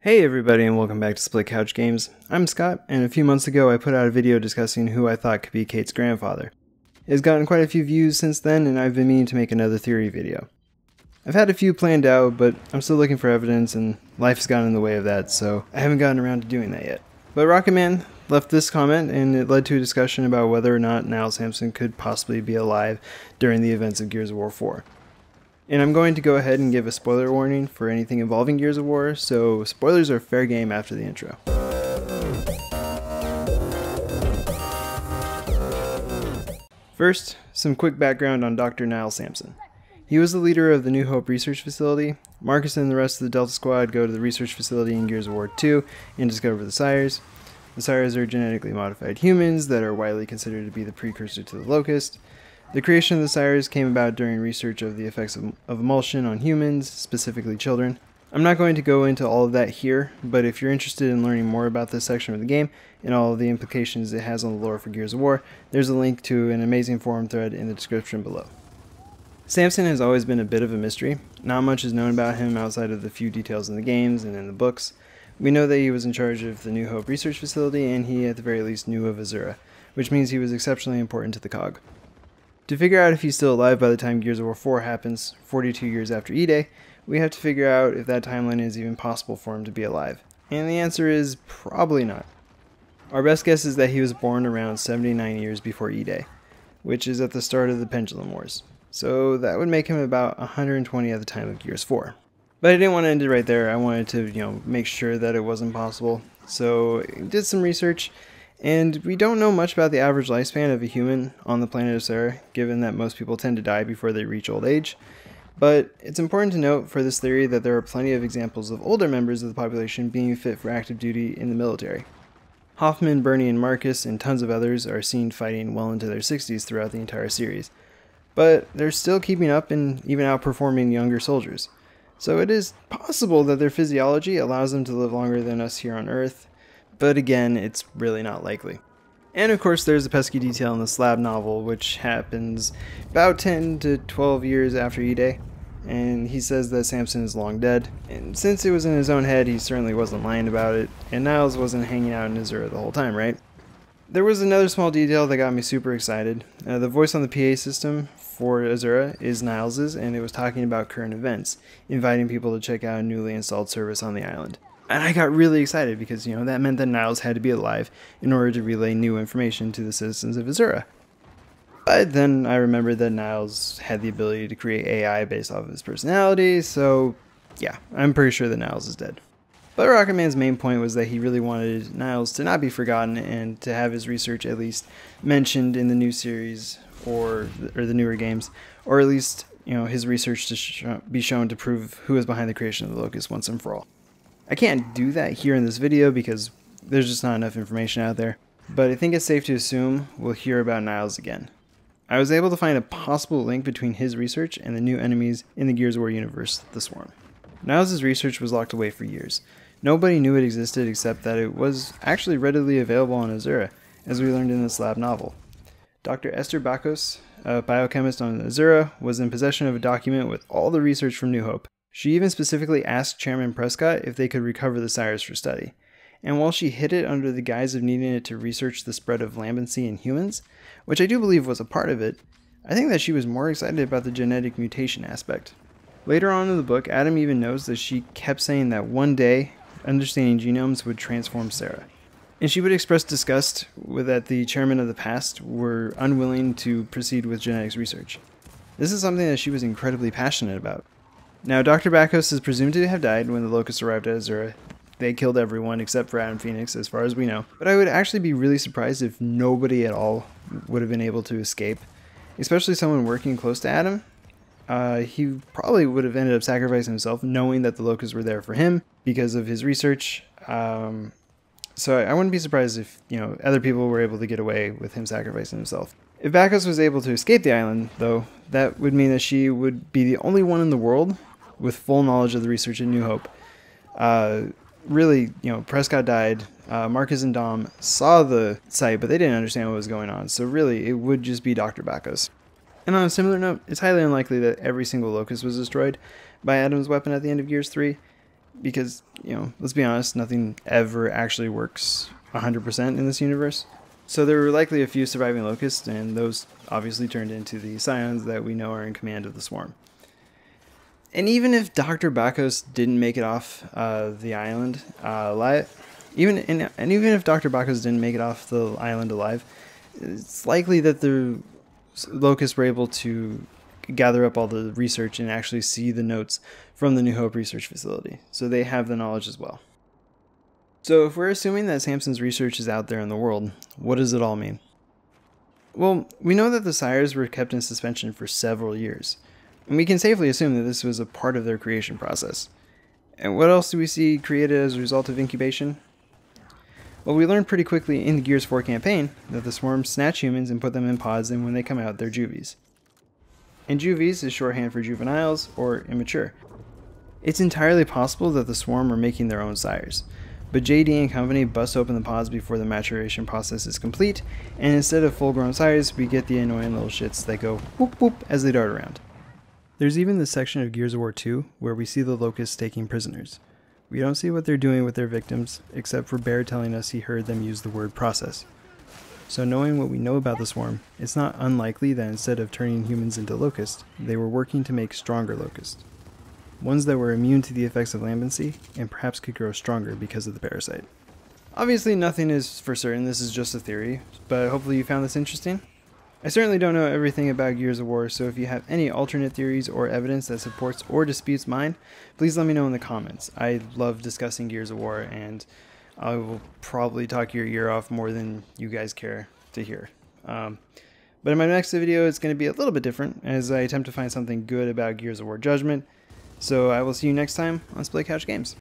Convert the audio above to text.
Hey everybody and welcome back to Split Couch Games. I'm Scott, and a few months ago I put out a video discussing who I thought could be Kate's grandfather. It has gotten quite a few views since then, and I've been meaning to make another theory video. I've had a few planned out, but I'm still looking for evidence, and life has gotten in the way of that, so I haven't gotten around to doing that yet. But Rocket Man left this comment, and it led to a discussion about whether or not Niles Samson could possibly be alive during the events of Gears of War 4. And I'm going to go ahead and give a spoiler warning for anything involving Gears of War, so spoilers are fair game after the intro. First, some quick background on Dr. Niles Samson. He was the leader of the New Hope research facility. Marcus and the rest of the Delta Squad go to the research facility in Gears of War 2 and discover the Sires. The Sires are genetically modified humans that are widely considered to be the precursor to the Locust. The creation of the Sires came about during research of the effects of emulsion on humans, specifically children. I'm not going to go into all of that here, but if you're interested in learning more about this section of the game and all of the implications it has on the lore for Gears of War, there's a link to an amazing forum thread in the description below. Samson has always been a bit of a mystery. Not much is known about him outside of the few details in the games and in the books. We know that he was in charge of the New Hope research facility, and he at the very least knew of Azura, which means he was exceptionally important to the COG. To figure out if he's still alive by the time Gears of War 4 happens, 42 years after E-Day, we have to figure out if that timeline is even possible for him to be alive. And the answer is probably not. Our best guess is that he was born around 79 years before E-Day, which is at the start of the Pendulum Wars. So that would make him about 120 at the time of Gears 4. But I didn't want to end it right there. I wanted to, make sure that it wasn't possible. So I did some research. And we don't know much about the average lifespan of a human on the planet of Sarah, given that most people tend to die before they reach old age. But it's important to note for this theory that there are plenty of examples of older members of the population being fit for active duty in the military. Hoffman, Bernie, and Marcus, and tons of others are seen fighting well into their 60s throughout the entire series. But they're still keeping up and even outperforming younger soldiers. So it is possible that their physiology allows them to live longer than us here on Earth. But again, it's really not likely. And of course there's a pesky detail in the Slab novel, which happens about 10 to 12 years after E-Day, and he says that Samson is long dead, and since it was in his own head, he certainly wasn't lying about it, and Niles wasn't hanging out in Azura the whole time, right? There was another small detail that got me super excited. The voice on the PA system for Azura is Niles's, and it was talking about current events, inviting people to check out a newly installed service on the island. And I got really excited because, that meant that Niles had to be alive in order to relay new information to the citizens of Azura. But then I remembered that Niles had the ability to create AI based off of his personality, so yeah, I'm pretty sure that Niles is dead. But Rocket Man's main point was that he really wanted Niles to not be forgotten and to have his research at least mentioned in the new series or the newer games, or at least, his research to be shown to prove who is behind the creation of the Locust once and for all. I can't do that here in this video because there's just not enough information out there, but I think it's safe to assume we'll hear about Niles again. I was able to find a possible link between his research and the new enemies in the Gears of War universe, the Swarm. Niles' research was locked away for years. Nobody knew it existed except that it was actually readily available on Azura, as we learned in the Slab novel. Dr. Esther Bakos, a biochemist on Azura, was in possession of a document with all the research from New Hope. She even specifically asked Chairman Prescott if they could recover the Sires for study. And while she hid it under the guise of needing it to research the spread of lambency in humans, which I do believe was a part of it, I think that she was more excited about the genetic mutation aspect. Later on in the book, Adam even knows that she kept saying that one day, understanding genomes would transform Sarah. And she would express disgust that the chairmen of the past were unwilling to proceed with genetics research. This is something that she was incredibly passionate about. Now, Dr. Bakos is presumed to have died when the Locusts arrived at Azura. They killed everyone except for Adam Phoenix, as far as we know. But I would actually be really surprised if nobody at all would have been able to escape, especially someone working close to Adam. He probably would have ended up sacrificing himself, knowing that the Locusts were there for him because of his research. So I wouldn't be surprised if, other people were able to get away with him sacrificing himself. If Bakos was able to escape the island, though, that would mean that she would be the only one in the world with full knowledge of the research in New Hope. Really, Prescott died. Marcus and Dom saw the site, but they didn't understand what was going on. So really, it would just be Dr. Bakos. And on a similar note, it's highly unlikely that every single Locust was destroyed by Adam's weapon at the end of Gears 3. because, let's be honest, nothing ever actually works 100% in this universe. So there were likely a few surviving locusts, and those obviously turned into the scions that we know are in command of the swarm. And even if Dr. Bacchus didn't make it off the island alive, even if Dr. Bacchus didn't make it off the island alive, it's likely that the locusts were able to gather up all the research and actually see the notes from the New Hope research facility. So they have the knowledge as well. So if we're assuming that Samson's research is out there in the world, what does it all mean? Well, we know that the sires were kept in suspension for several years, and we can safely assume that this was a part of their creation process. And what else do we see created as a result of incubation? Well, we learned pretty quickly in the Gears 4 campaign that the swarms snatch humans and put them in pods, and when they come out, they're juvies. And juvies is shorthand for juveniles or immature. It's entirely possible that the swarm are making their own sires, but JD and company bust open the pods before the maturation process is complete, and instead of full-grown sires, we get the annoying little shits that go whoop whoop as they dart around. There's even this section of Gears of War 2 where we see the locusts taking prisoners. We don't see what they're doing with their victims, except for Bear telling us he heard them use the word process. So knowing what we know about the swarm, it's not unlikely that instead of turning humans into locusts, they were working to make stronger locusts. Ones that were immune to the effects of lambency, and perhaps could grow stronger because of the parasite. Obviously nothing is for certain, this is just a theory, but hopefully you found this interesting. I certainly don't know everything about Gears of War, so if you have any alternate theories or evidence that supports or disputes mine, please let me know in the comments. I love discussing Gears of War, and I will probably talk your ear off more than you guys care to hear. But in my next video, it's going to be a little bit different, as I attempt to find something good about Gears of War Judgment. So I will see you next time on Split Couch Games.